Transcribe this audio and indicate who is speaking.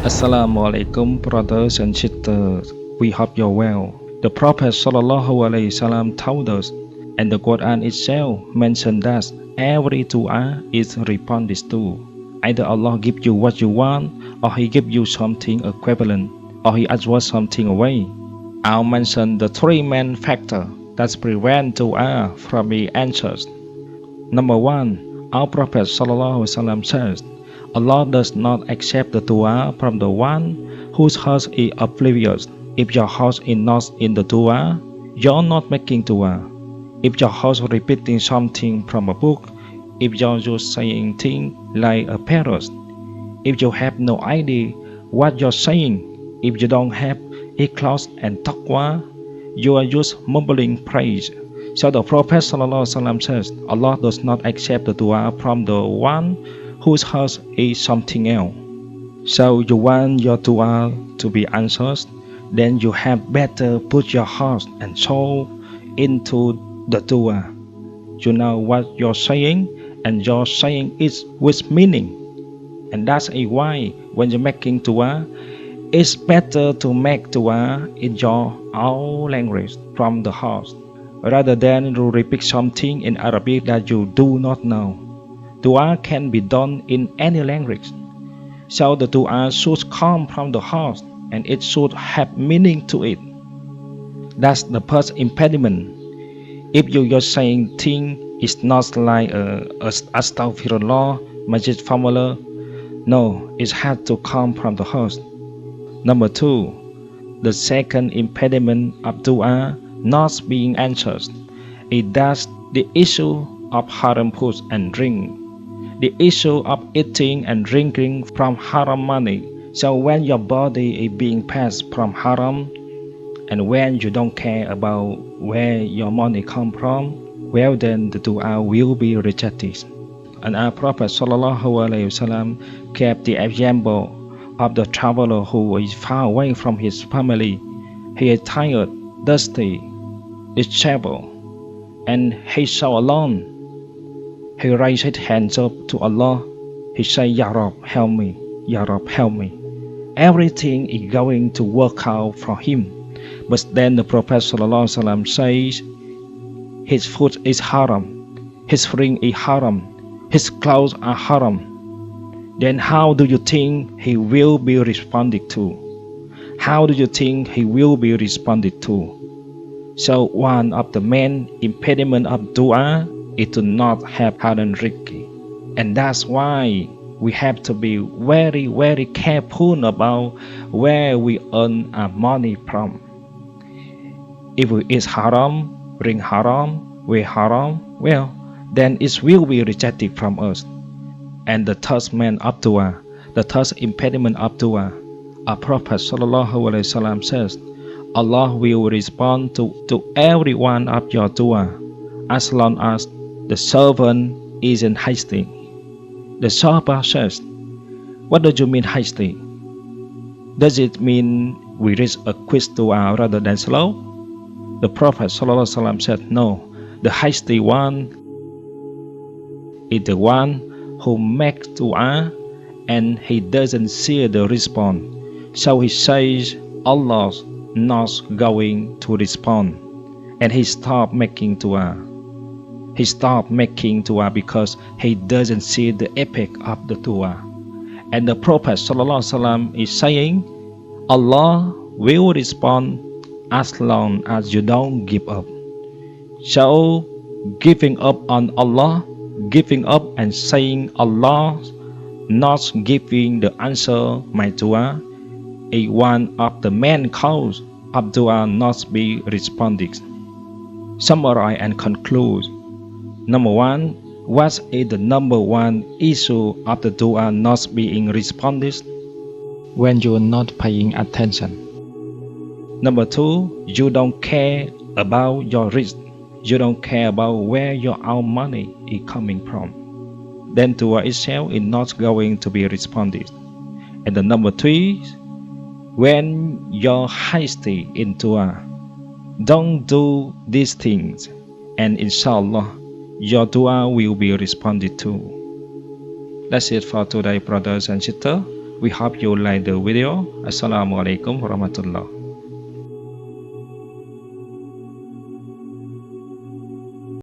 Speaker 1: Assalamu alaikum, brothers and sisters. We hope you're well. The Prophet ﷺ told us, and the Quran itself mentioned that every dua is responded to. Either Allah gives you what you want, or He gives you something equivalent, or He asks something away. I'll mention the three main factors that prevent dua from being answered. Number one, our Prophet ﷺ says, Allah does not accept the dua from the one whose heart is oblivious. If your heart is not in the dua, you're not making dua. If your heart is repeating something from a book, if you're just saying things like a parrot, if you have no idea what you're saying, if you don't have ikhlas and taqwa, you are just mumbling praise. So the Prophet ﷺ says, Allah does not accept the dua from the one whose heart is something else. So you want your dua to be answered, then you have better put your heart and soul into the dua. You know what you're saying, and you're saying it with meaning. And that's why when you're making dua, it's better to make dua in your own language from the heart, rather than to repeat something in Arabic that you do not know. Dua can be done in any language. So the dua should come from the heart and it should have meaning to it. That's the first impediment. If you're saying thing is not like astaghfirullah, magic formula, no, it has to come from the heart. Number two, the second impediment of dua not being answered is that the issue of haram food and drink, the issue of eating and drinking from haram money. So when your body is being passed from haram, and when you don't care about where your money come from, well then the dua will be rejected. And our Prophet ﷺ gave the example of the traveler who is far away from his family. He is tired, dusty, disheveled, and he's so alone. He raised his hands up to Allah. He said, Ya Rab, help me. Ya Rab, help me. Everything is going to work out for him. But then the Prophet ﷺ says, his food is haram, his drink is haram, his clothes are haram. Then how do you think he will be responded to? How do you think he will be responded to? So one of the main impediments of dua is to not have haram rizki. And that's why we have to be very, very careful about where we earn our money from. If we eat haram, drink haram, wear haram, well, then it will be rejected from us. And the third man of dua, the third impediment of dua, our Prophet ﷺ says, Allah will respond to every one of your dua as long as the servant isn't hasty. The Sahaba says, what do you mean hasty? Does it mean we reach a quick dua rather than slow? The Prophet ﷺ said, no, the hasty one is the one who makes dua and he doesn't see the response. So he says Allah's not going to respond, and he stopped making dua. He stopped making dua because he doesn't see the effect of the dua. And the Prophet ﷺ is saying Allah will respond as long as you don't give up. So giving up on Allah, giving up and saying Allah not giving the answer my dua is one of the main causes of dua not be responded. Summarize and conclude. Number one, what is the number one issue of the dua not being responded? When you are not paying attention. Number two, you don't care about your risk. You don't care about where your own money is coming from. Then dua itself is not going to be responded. And the number three, when you're hasty in dua, don't do these things, and inshallah, your dua will be responded to. That's it for today, brothers and sisters. We hope you like the video. Assalamualaikum warahmatullah.